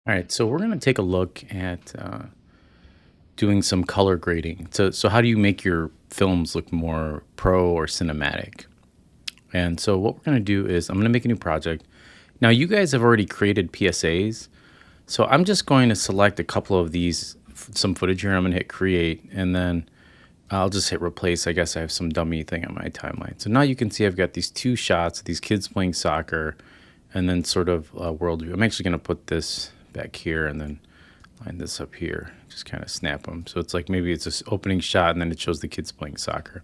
All right, so we're going to take a look at doing some color grading. So how do you make your films look more pro or cinematic? And so what we're going to do is I'm going to make a new project. Now you guys have already created PSAs, so I'm just going to select a couple of these, some footage here. I'm going to hit create, and then I'll just hit replace. I guess I have some dummy thing on my timeline. So now you can see I've got these two shots, these kids playing soccer, and then sort of worldview. I'm actually going to put this back here and then line this up here. Just kind of snap them. So it's like maybe it's this opening shot and then it shows the kids playing soccer.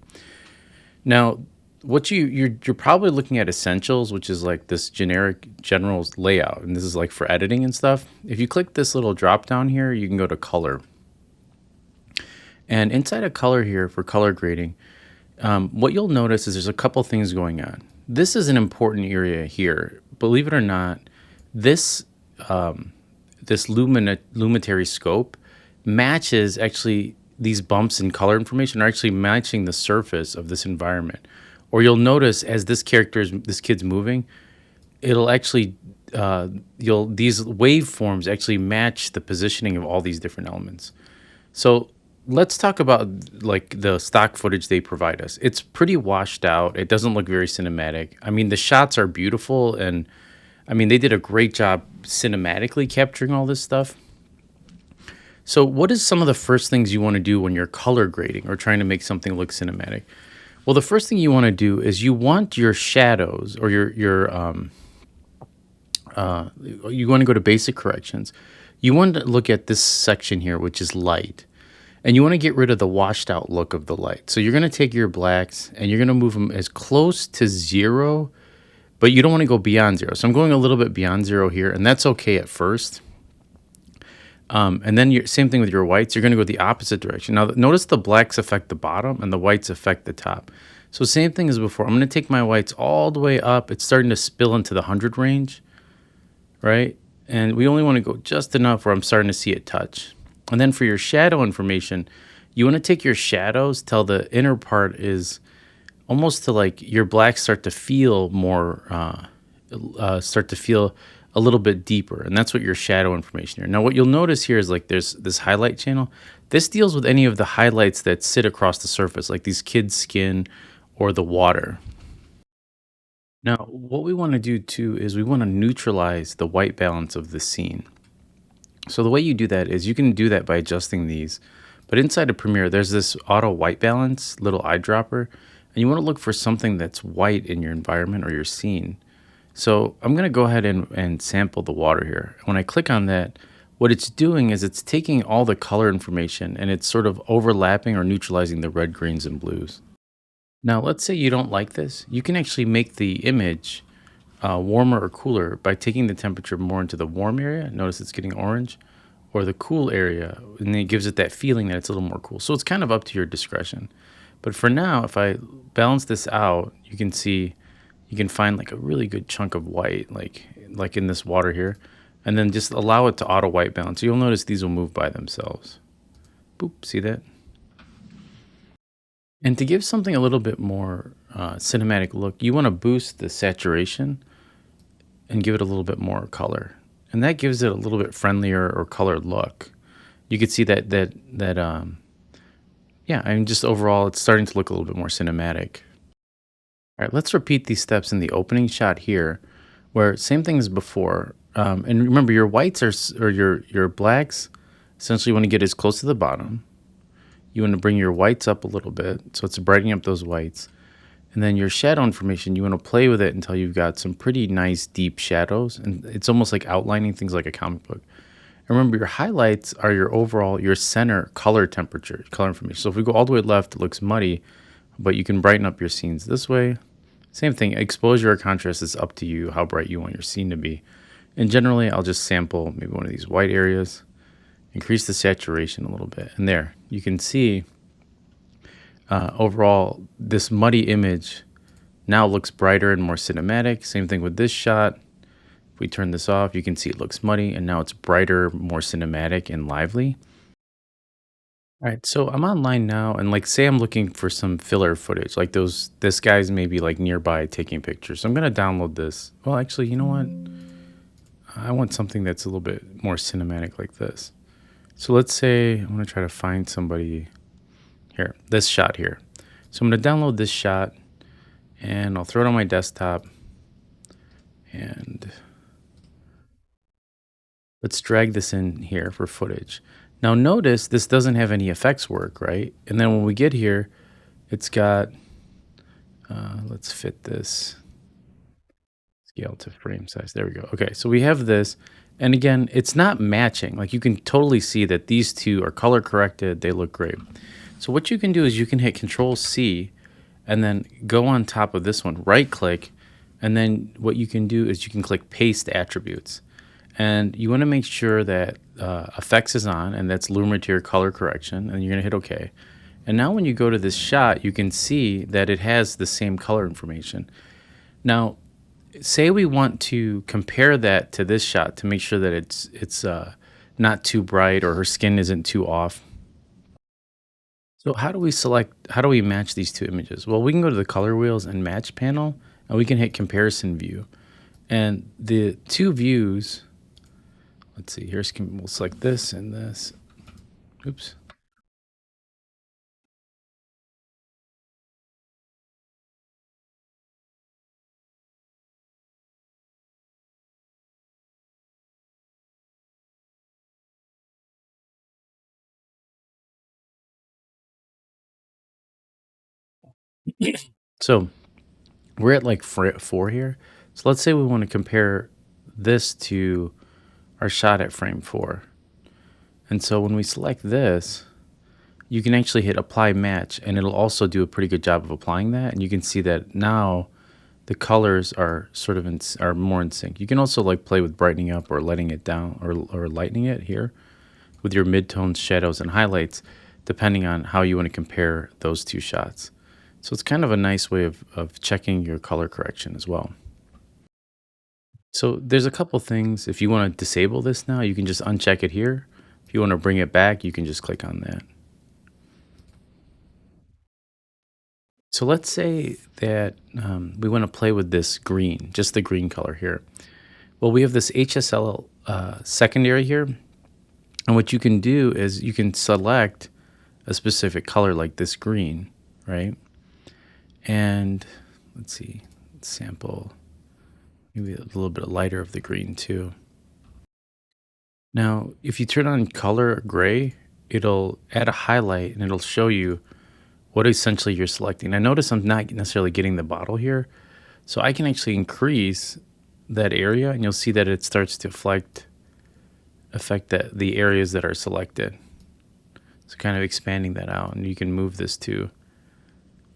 Now, what you're probably looking at essentials, which is like this generic general layout, and this is like for editing and stuff. If you click this little drop down here, you can go to color. And inside of color here for color grading, what you'll notice is there's a couple things going on. This is an important area here. Believe it or not, this this lumetary scope matches actually these bumps in color information are actually matching the surface of this environment. Or you'll notice as this kid's moving, it'll actually you'll these waveforms actually match the positioning of all these different elements. So let's talk about like the stock footage they provide us. It's pretty washed out. It doesn't look very cinematic. I mean, the shots are beautiful, and I mean, they did a great job cinematically capturing all this stuff. So, what is some of the first things you want to do when you're color grading or trying to make something look cinematic? Well, the first thing you want to do is you want your shadows or you want to go to basic corrections. You want to look at this section here, which is light, and you want to get rid of the washed out look of the light. So you're going to take your blacks and you're going to move them as close to zero, but you don't want to go beyond zero. So I'm going a little bit beyond zero here, and that's okay at first. And then same thing with your whites. You're going to go the opposite direction. Now, notice the blacks affect the bottom and the whites affect the top. So same thing as before. I'm going to take my whites all the way up. It's starting to spill into the 100 range, right? And we only want to go just enough where I'm starting to see it touch. And then for your shadow information, you want to take your shadows till the inner part is almost to like your blacks start to feel more, start to feel a little bit deeper. And that's what your shadow information here. Now, what you'll notice here is like there's this highlight channel. This deals with any of the highlights that sit across the surface, like these kids' skin or the water. Now, what we want to do too is we want to neutralize the white balance of the scene. So the way you do that is you can do that by adjusting these. But inside of Premiere, there's this auto white balance little eyedropper, and you want to look for something that's white in your environment or your scene. So I'm going to go ahead and sample the water here. When I click on that, what it's doing is it's taking all the color information and it's sort of overlapping or neutralizing the red, greens, and blues. Now, let's say you don't like this. You can actually make the image warmer or cooler by taking the temperature more into the warm area. Notice it's getting orange, or the cool area, and then it gives it that feeling that it's a little more cool. So it's kind of up to your discretion. But for now, if I balance this out, you can see you can find like a really good chunk of white, like in this water here, and then just allow it to auto white balance. So you'll notice these will move by themselves. Boop, see that? And to give something a little bit more cinematic look, you want to boost the saturation and give it a little bit more color, and that gives it a little bit friendlier or colored look. You could see that yeah, I mean, just overall, it's starting to look a little bit more cinematic. All right, let's repeat these steps in the opening shot here, where same thing as before. And remember, your whites or your blacks essentially want to get as close to the bottom. You want to bring your whites up a little bit, so it's brightening up those whites. And then your shadow information, you want to play with it until you've got some pretty nice deep shadows. And it's almost like outlining things like a comic book. And remember, your highlights are your overall, your center color temperature, color information. So if we go all the way left, it looks muddy, but you can brighten up your scenes this way. Same thing, exposure or contrast is up to you, how bright you want your scene to be. And generally, I'll just sample maybe one of these white areas, increase the saturation a little bit. And there, you can see overall, this muddy image now looks brighter and more cinematic. Same thing with this shot. If we turn this off, you can see it looks muddy, and now it's brighter, more cinematic, and lively. All right, so I'm online now, and like, say I'm looking for some filler footage, like this guy's maybe like nearby taking pictures. So I'm gonna download this. Well, actually, you know what? I want something that's a little bit more cinematic like this. So let's say I want to try to find somebody here, this shot here. So I'm going to download this shot and I'll throw it on my desktop and let's drag this in here for footage. Now notice this doesn't have any effects work, right? And then when we get here, it's got, let's fit this scale to frame size. There we go. Okay, so we have this. And again, it's not matching. Like you can totally see that these two are color corrected. They look great. So what you can do is you can hit Control C and then go on top of this one, right click. And then what you can do is you can click Paste Attributes. And you want to make sure that effects is on, and that's Lumiere color correction. And you're going to hit OK. And now when you go to this shot, you can see that it has the same color information. Now, say we want to compare that to this shot to make sure that it's not too bright or her skin isn't too off. So how do we match these two images? Well, we can go to the color wheels and match panel, and we can hit comparison view. And the two views, let's see, we'll select this and this. Oops. So we're at like 4 here. So let's say we want to compare this to our shot at frame 4. And so when we select this, you can actually hit apply match and it'll also do a pretty good job of applying that. And you can see that now the colors are sort of are more in sync. You can also like play with brightening up or letting it down or lightening it here with your midtones, shadows, and highlights, depending on how you want to compare those two shots. So it's kind of a nice way of checking your color correction as well. So there's a couple things. If you want to disable this now, you can just uncheck it here. If you want to bring it back, you can just click on that. So let's say that we want to play with this green, just the green color here. Well, we have this HSL secondary here. And what you can do is you can select a specific color like this green, right? And let's see, let's sample maybe a little bit lighter of the green too. Now, if you turn on color gray, it'll add a highlight and it'll show you what essentially you're selecting. I notice I'm not necessarily getting the bottle here. So I can actually increase that area and you'll see that it starts to affect the areas that are selected. So kind of expanding that out, and you can move this to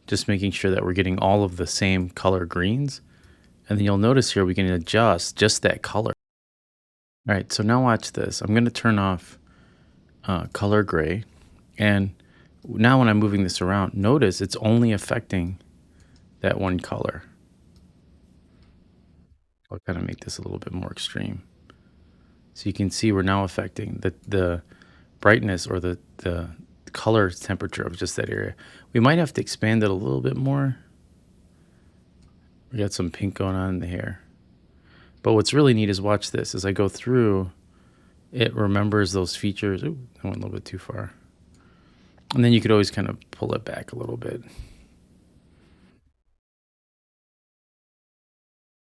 just making sure that we're getting all of the same color greens. And then you'll notice here we can adjust just that color. All right, so now watch this. I'm going to turn off color gray. And now when I'm moving this around, notice it's only affecting that one color. I'll kind of make this a little bit more extreme. So you can see we're now affecting the brightness or the color temperature of just that area. We might have to expand it a little bit more. We got some pink going on in the hair. But what's really neat is watch this. As I go through, it remembers those features. Ooh, I went a little bit too far. And then you could always kind of pull it back a little bit.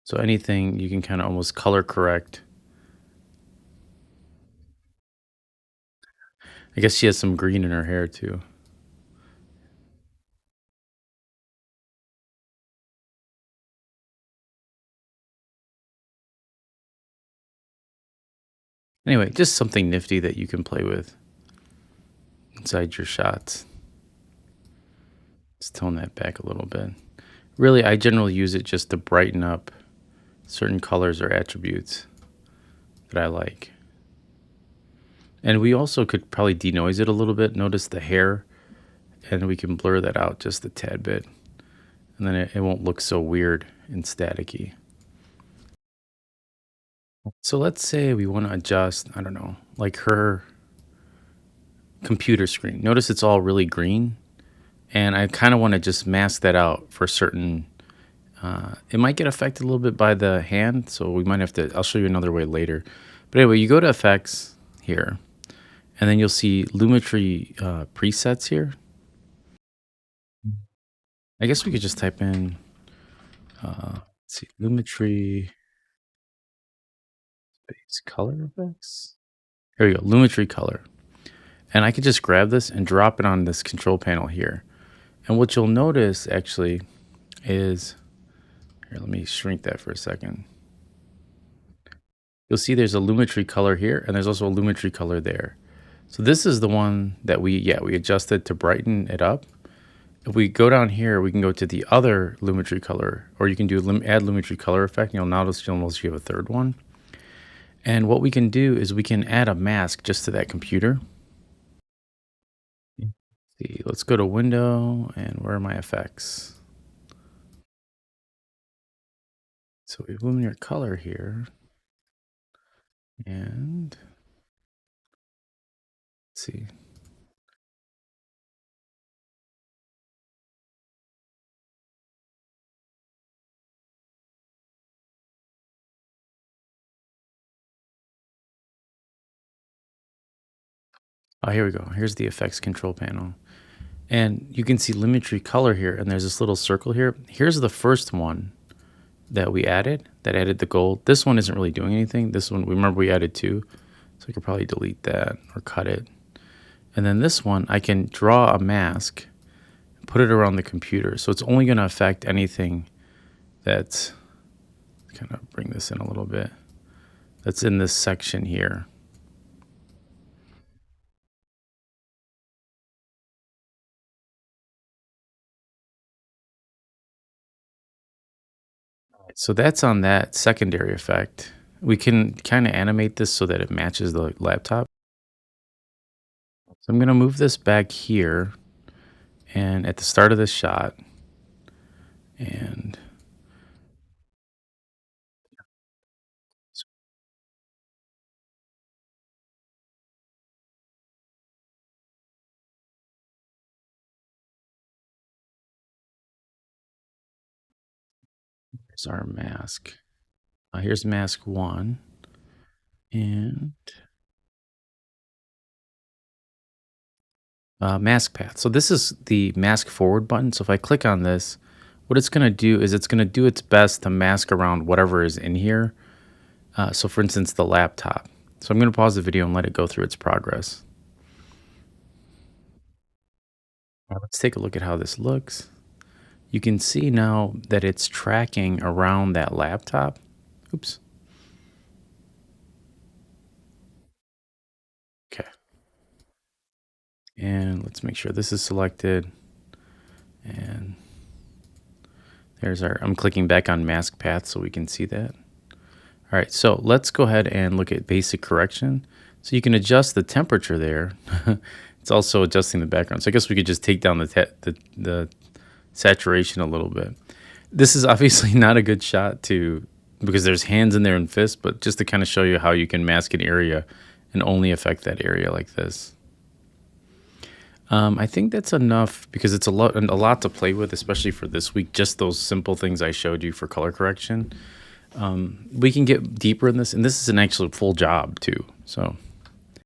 So anything you can kind of almost color correct. I guess she has some green in her hair too. Anyway, just something nifty that you can play with inside your shots. Let's tone that back a little bit. Really, I generally use it just to brighten up certain colors or attributes that I like. And we also could probably denoise it a little bit. Notice the hair, and we can blur that out just a tad bit. And then it won't look so weird and staticky. So let's say we want to adjust, I don't know, like her computer screen. Notice it's all really green. And I kind of want to just mask that out for certain It might get affected a little bit by the hand, so we might have to. I'll show you another way later. But anyway, you go to effects here, and then you'll see Lumetri presets here. I guess we could just type in, let's see, Lumetri space color effects. Here we go, Lumetri color. And I could just grab this and drop it on this control panel here. And what you'll notice actually is, here, let me shrink that for a second. You'll see there's a Lumetri color here, and there's also a Lumetri color there. So this is the one that we adjusted to brighten it up. If we go down here, we can go to the other Lumetri color, or you can do add Lumetri color effect. You'll notice you have a third one. And what we can do is we can add a mask just to that computer. See, let's go to window, and where are my effects? So we have luminar color here, and let's see. Oh, here we go. Here's the effects control panel. And you can see Lumetri color here, and there's this little circle here. Here's the first one that we added, that added the gold. This one isn't really doing anything. This one, remember we added two, so I could probably delete that or cut it. And then this one, I can draw a mask, put it around the computer. So it's only gonna affect anything that's, kind of bring this in a little bit, that's in this section here. So that's on that secondary effect. We can kind of animate this so that it matches the laptop. So I'm going to move this back here and at the start of this shot, and here's our mask. Here's mask one, and mask path. So this is the mask forward button. So if I click on this, what it's going to do is it's going to do its best to mask around whatever is in here. So for instance, the laptop. So I'm going to pause the video and let it go through its progress. Let's take a look at how this looks. You can see now that it's tracking around that laptop. Oops. Okay. And let's make sure this is selected. And there's our, I'm clicking back on mask path so we can see that. All right, so let's go ahead and look at basic correction. So you can adjust the temperature there. It's also adjusting the background. So I guess we could just take down the saturation a little bit. This is obviously not a good shot because there's hands in there and fists, but just to kind of show you how you can mask an area and only affect that area like this. I think that's enough because it's a lot to play with, especially for this week. Just those simple things I showed you for color correction. We can get deeper in this, and this is an actual full job too. So